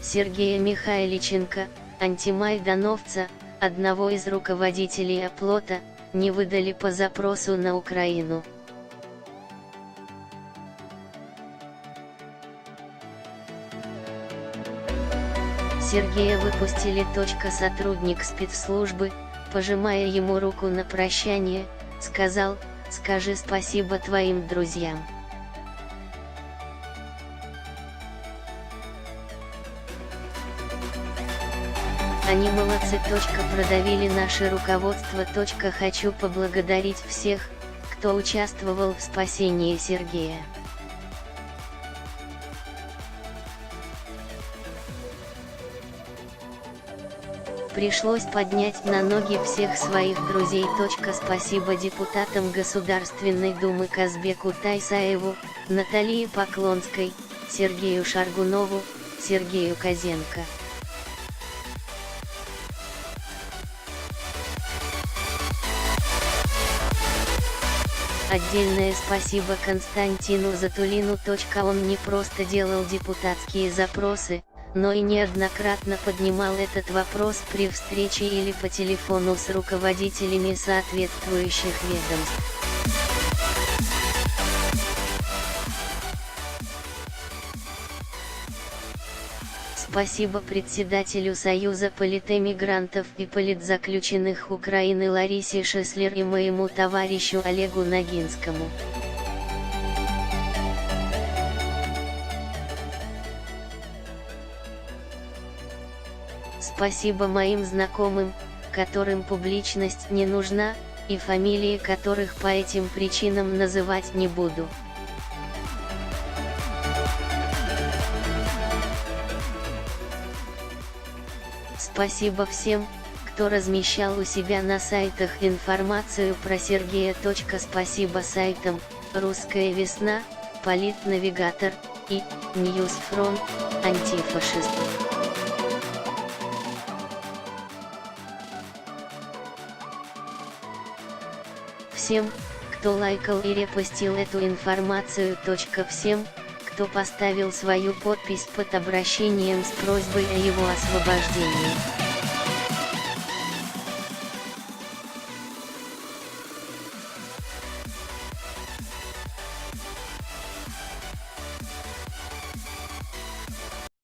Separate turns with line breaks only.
Сергея Михайличенко, антимайдановца, одного из руководителей оплота, не выдали по запросу на Украину. Сергея выпустили. Сотрудник спецслужбы, пожимая ему руку на прощание, сказал: «Скажи спасибо твоим друзьям. Они молодцы. Продавили наше руководство. Хочу поблагодарить всех, кто участвовал в спасении Сергея. Пришлось поднять на ноги всех своих друзей. Спасибо депутатам Государственной Думы Казбеку Тайсаеву, Наталье Поклонской, Сергею Шаргунову, Сергею Козенко. Отдельное спасибо Константину Затулину. Он не просто делал депутатские запросы, но и неоднократно поднимал этот вопрос при встрече или по телефону с руководителями соответствующих ведомств. Спасибо председателю Союза политэмигрантов и политзаключенных Украины Ларисе Шеслер и моему товарищу Олегу Ногинскому. Спасибо моим знакомым, которым публичность не нужна, и фамилии которых по этим причинам называть не буду. Спасибо всем, кто размещал у себя на сайтах информацию про Сергея. Спасибо сайтам «Русская весна», «Политнавигатор» и «Ньюсфронт», «Антифашист». Всем, кто лайкал и репостил эту информацию. Всем, кто поставил свою подпись под обращением с просьбой о его освобождении.